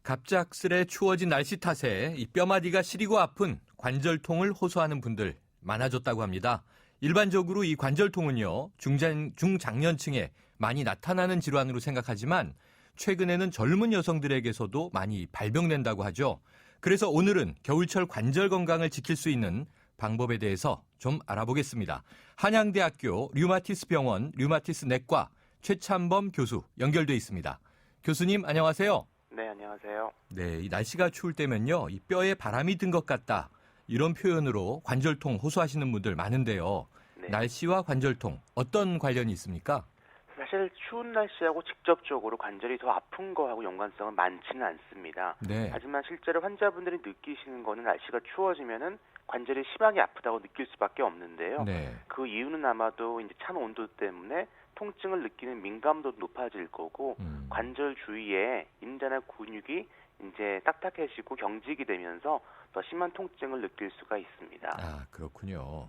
갑작스레 추워진 날씨 탓에 이 뼈마디가 시리고 아픈 관절통을 호소하는 분들 많아졌다고 합니다. 일반적으로 이 관절통은요, 중장년층에 많이 나타나는 질환으로 생각하지만 최근에는 젊은 여성들에게서도 많이 발병된다고 하죠. 그래서 오늘은 겨울철 관절 건강을 지킬 수 있는 방법에 대해서 좀 알아보겠습니다. 한양대학교 류마티스 병원 류마티스 내과 최찬범 교수 연결돼 있습니다. 교수님 안녕하세요. 네, 안녕하세요. 네, 이 날씨가 추울 때면요, 이 뼈에 바람이 든 것 같다. 이런 표현으로 관절통 호소하시는 분들 많은데요. 네. 날씨와 관절통 어떤 관련이 있습니까? 사실 추운 날씨하고 직접적으로 관절이 더 아픈 거하고 연관성은 많지는 않습니다. 네. 하지만 실제로 환자분들이 느끼시는 거는 날씨가 추워지면은 관절이 심하게 아프다고 느낄 수밖에 없는데요. 네. 그 이유는 아마도 이제 찬 온도 때문에 통증을 느끼는 민감도도 높아질 거고 관절 주위에 인대나 근육이 이제 딱딱해지고 경직이 되면서 더 심한 통증을 느낄 수가 있습니다. 아, 그렇군요.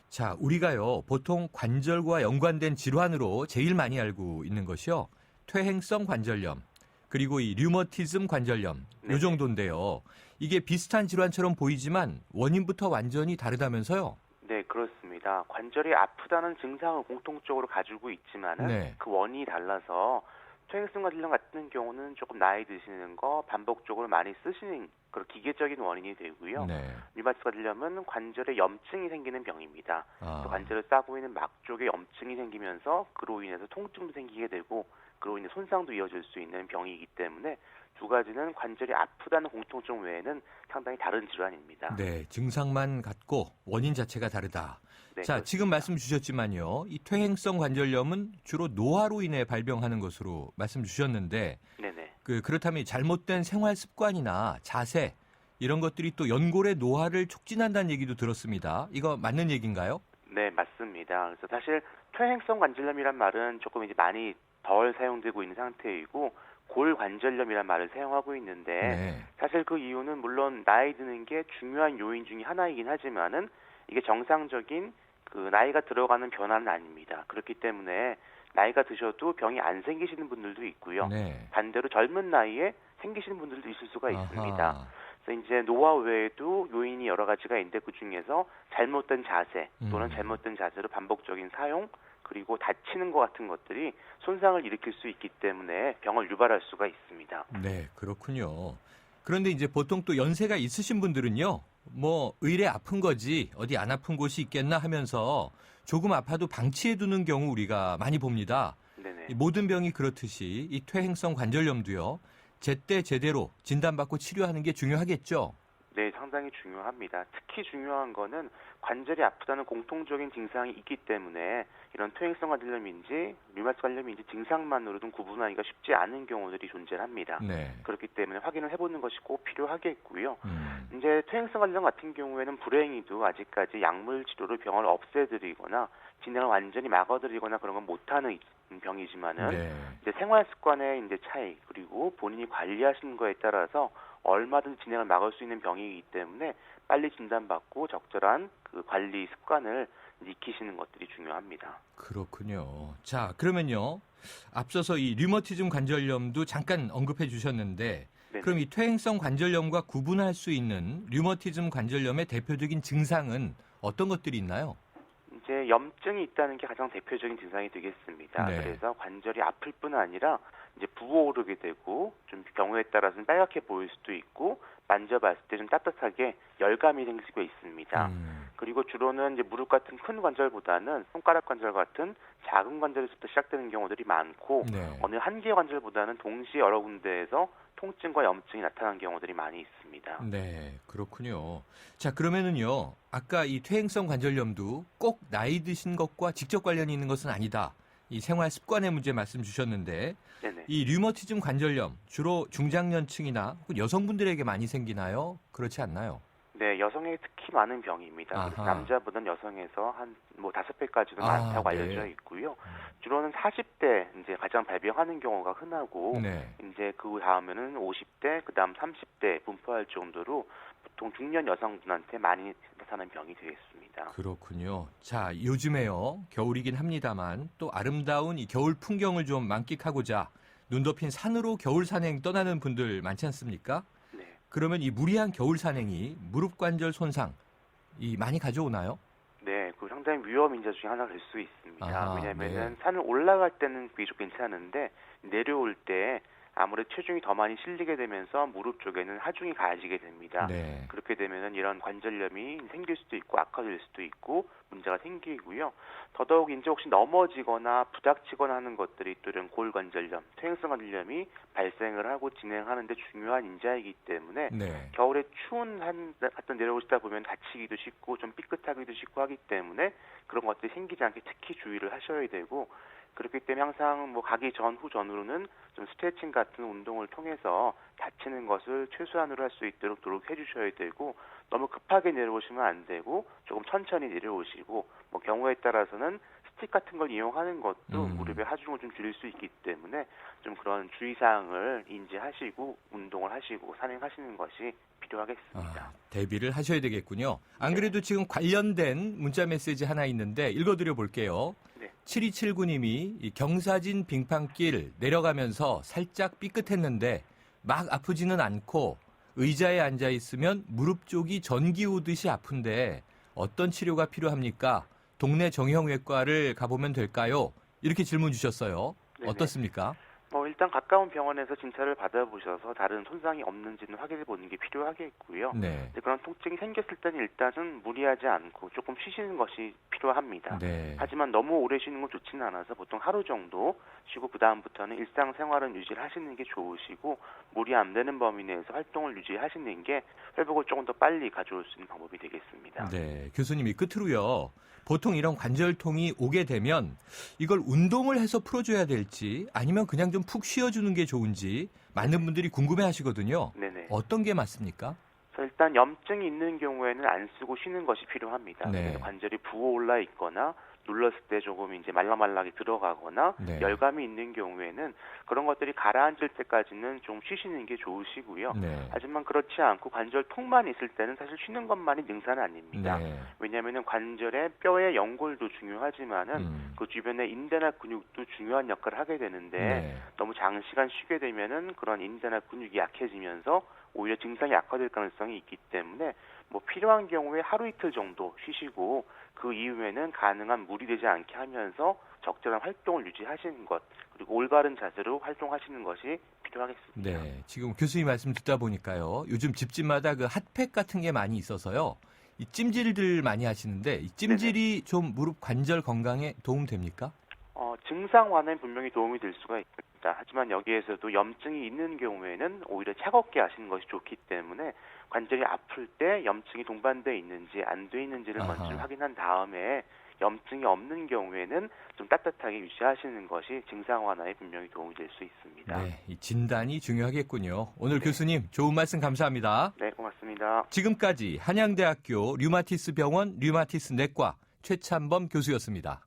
자, 우리가요, 보통 관절과 연관된 질환으로 제일 많이 알고 있는 것이요, 퇴행성 관절염, 그리고 이 류머티즘 관절염, 요 정도인데요. 이게 비슷한 질환처럼 보이지만 원인부터 완전히 다르다면서요? 네, 그렇습니다. 관절이 아프다는 증상을 공통적으로 가지고 있지만은 네. 그 원인이 달라서 퇴행성 관절염 같은 경우는 조금 나이 드시는 거 반복적으로 많이 쓰시는 그런 기계적인 원인이 되고요. 네. 류마티스 관절염은 관절에 염증이 생기는 병입니다. 아. 관절을 싸고 있는 막 쪽에 염증이 생기면서 그로 인해서 통증도 생기게 되고 그로 인해 손상도 이어질 수 있는 병이기 때문에 두 가지는 관절이 아프다는 공통점 외에는 상당히 다른 질환입니다. 네, 증상만 같고 원인 자체가 다르다. 네, 자, 그렇습니다. 지금 말씀 주셨지만요, 이 퇴행성 관절염은 주로 노화로 인해 발병하는 것으로 말씀 주셨는데, 네네. 그렇다면 잘못된 생활 습관이나 자세 이런 것들이 또 연골의 노화를 촉진한다는 얘기도 들었습니다. 이거 맞는 얘기인가요? 네, 맞습니다. 그래서 사실 퇴행성 관절염이란 말은 조금 이제 많이 덜 사용되고 있는 상태이고 골관절염이란 말을 사용하고 있는데 네. 사실 그 이유는 물론 나이 드는 게 중요한 요인 중에 하나이긴 하지만은 이게 정상적인 그 나이가 들어가는 변화는 아닙니다. 그렇기 때문에 나이가 드셔도 병이 안 생기시는 분들도 있고요. 네. 반대로 젊은 나이에 생기시는 분들도 있을 수가 있습니다. 아하. 그래서 이제 노화 외에도 요인이 여러 가지가 있는데 그 중에서 잘못된 자세 또는 잘못된 자세로 반복적인 사용 그리고 다치는 것 같은 것들이 손상을 일으킬 수 있기 때문에 병을 유발할 수가 있습니다. 네, 그렇군요. 그런데 이제 보통 또 연세가 있으신 분들은요, 뭐 의례 아픈 거지 어디 안 아픈 곳이 있겠나 하면서 조금 아파도 방치해두는 경우 우리가 많이 봅니다. 네네. 이 모든 병이 그렇듯이 이 퇴행성 관절염도요, 제때 제대로 진단받고 치료하는 게 중요하겠죠. 네, 상당히 중요합니다. 특히 중요한 거는 관절이 아프다는 공통적인 증상이 있기 때문에 이런 퇴행성 관절염인지 류마티스 관절염인지 증상만으로는 구분하기가 쉽지 않은 경우들이 존재합니다. 네. 그렇기 때문에 확인을 해보는 것이 꼭 필요하겠고요. 음. 이제 퇴행성 관절염 같은 경우에는 불행히도 아직까지 약물 치료로 병을 없애드리거나 진행을 완전히 막아드리거나 그런 건 못하는 병이지만은 네. 이제 생활 습관의 이제 차이 그리고 본인이 관리하시는 거에 따라서 얼마든지 진행을 막을 수 있는 병이기 때문에 빨리 진단받고 적절한 그 관리 습관을 익히시는 것들이 중요합니다. 그렇군요. 자, 그러면요, 앞서서 이 류머티즘 관절염도 잠깐 언급해 주셨는데, 네네. 그럼 이 퇴행성 관절염과 구분할 수 있는 류머티즘 관절염의 대표적인 증상은 어떤 것들이 있나요? 이제 염증이 있다는 게 가장 대표적인 증상이 되겠습니다. 네. 그래서 관절이 아플 뿐 아니라 이제 부어오르게 되고 좀 경우에 따라서는 빨갛게 보일 수도 있고 만져봤을 때 좀 따뜻하게 열감이 생길 수가 있습니다. 그리고 주로는 이제 무릎 같은 큰 관절보다는 손가락 관절 같은 작은 관절에서부터 시작되는 경우들이 많고 네. 어느 한 개의 관절보다는 동시에 여러 군데에서 통증과 염증이 나타나는 경우들이 많이 있습니다. 네, 그렇군요. 자, 그러면은요, 아까 이 퇴행성 관절염도 꼭 나이 드신 것과 직접 관련이 있는 것은 아니다. 이 생활 습관의 문제 말씀 주셨는데, 네네. 이 류머티즘 관절염 주로 중장년층이나 혹은 여성분들에게 많이 생기나요? 그렇지 않나요? 네, 여성에게 특히 많은 병입니다. 그래서 아하. 남자보다는 여성에서 한 뭐 5배까지도 아, 많다고 네. 알려져 있고요. 주로는 40대 이제 가장 발병하는 경우가 흔하고 네. 이제 그 다음에는 50대, 그다음 30대 분포할 정도로 보통 중년 여성분한테 많이 나타나는 병이 되겠습니다. 그렇군요. 자, 요즘에요, 겨울이긴 합니다만 또 아름다운 이 겨울 풍경을 좀 만끽하고자 눈 덮인 산으로 겨울 산행 떠나는 분들 많지 않습니까? 네. 그러면 이 무리한 겨울 산행이 무릎 관절 손상 많이 가져오나요? 네, 그 상당히 위험 인자 중에 하나가 될 수 있습니다. 아하, 왜냐하면은 네. 산을 올라갈 때는 비교적 괜찮은데 내려올 때 아무래도 체중이 더 많이 실리게 되면서 무릎 쪽에는 하중이 가해지게 됩니다. 네. 그렇게 되면은 이런 관절염이 생길 수도 있고 악화될 수도 있고 문제가 생기고요. 더더욱 이제 혹시 넘어지거나 부닥치거나 하는 것들이 또 이런 골관절염, 퇴행성 관절염이 발생을 하고 진행하는데 중요한 인자이기 때문에 네. 겨울에 추운 어떤 내려오시다 보면 다치기도 쉽고 좀 삐끗하기도 쉽고 하기 때문에 그런 것들이 생기지 않게 특히 주의를 하셔야 되고 그렇기 때문에 항상 뭐 가기 전, 후 전으로는 좀 스트레칭 같은 운동을 통해서 다치는 것을 최소한으로 할 수 있도록 노력해 주셔야 되고 너무 급하게 내려오시면 안 되고 조금 천천히 내려오시고 뭐 경우에 따라서는 스틱 같은 걸 이용하는 것도 무릎의 하중을 좀 줄일 수 있기 때문에 좀 그런 주의사항을 인지하시고 운동을 하시고 산행하시는 것이 필요하겠습니다. 대비를 하셔야 되겠군요. 안 그래도 지금 관련된 문자 메시지 하나 있는데 읽어드려 볼게요. 네. 7279님이 경사진 빙판길 내려가면서 살짝 삐끗했는데 막 아프지는 않고 의자에 앉아 있으면 무릎 쪽이 전기 오듯이 아픈데 어떤 치료가 필요합니까? 동네 정형외과를 가보면 될까요? 이렇게 질문 주셨어요. 네네. 어떻습니까? 뭐 일단 가까운 병원에서 진찰을 받아보셔서 다른 손상이 없는지는 확인해 보는 게 필요하겠고요. 네. 그런 통증이 생겼을 때는 일단은 무리하지 않고 조금 쉬시는 것이 필요합니다. 네. 하지만 너무 오래 쉬는 건 좋지는 않아서 보통 하루 정도 쉬고 그 다음부터는 일상생활은 유지를 하시는 게 좋으시고 무리 안 되는 범위 내에서 활동을 유지하시는 게 회복을 조금 더 빨리 가져올 수 있는 방법이 되겠습니다. 네. 교수님이 끝으로요. 보통 이런 관절통이 오게 되면 이걸 운동을 해서 풀어줘야 될지 아니면 그냥 좀 푹 쉬어주는 게 좋은지 많은 분들이 궁금해하시거든요. 네네. 어떤 게 맞습니까? 그래서 일단 염증이 있는 경우에는 안 쓰고 쉬는 것이 필요합니다. 네. 그래서 관절이 부어올라 있거나 눌렀을 때 조금 이제 말랑말랑하게 들어가거나 네. 열감이 있는 경우에는 그런 것들이 가라앉을 때까지는 좀 쉬시는 게 좋으시고요. 네. 하지만 그렇지 않고 관절통만 있을 때는 사실 쉬는 것만이 능사는 아닙니다. 네. 왜냐하면 관절의 뼈의 연골도 중요하지만은 그 주변의 인대나 근육도 중요한 역할을 하게 되는데 네. 너무 장시간 쉬게 되면은 그런 인대나 근육이 약해지면서 오히려 증상이 악화될 가능성이 있기 때문에 뭐 필요한 경우에 하루 이틀 정도 쉬시고 그 이후에는 가능한 무리되지 않게 하면서 적절한 활동을 유지하시는 것 그리고 올바른 자세로 활동하시는 것이 필요하겠습니다. 네. 지금 교수님 말씀 듣다 보니까요. 요즘 집집마다 그 핫팩 같은 게 많이 있어서요. 이 찜질들 많이 하시는데 이 찜질이 좀 무릎 관절 건강에 도움 됩니까? 증상 완화에 분명히 도움이 될 수가 있습니다. 하지만 여기에서도 염증이 있는 경우에는 오히려 차갑게 하시는 것이 좋기 때문에 관절이 아플 때 염증이 동반되어 있는지 안 돼 있는지를 아하. 먼저 확인한 다음에 염증이 없는 경우에는 좀 따뜻하게 유지하시는 것이 증상 완화에 분명히 도움이 될 수 있습니다. 네. 이 진단이 중요하겠군요. 오늘 네. 교수님 좋은 말씀 감사합니다. 네, 고맙습니다. 지금까지 한양대학교 류마티스 병원 류마티스 내과 최찬범 교수였습니다.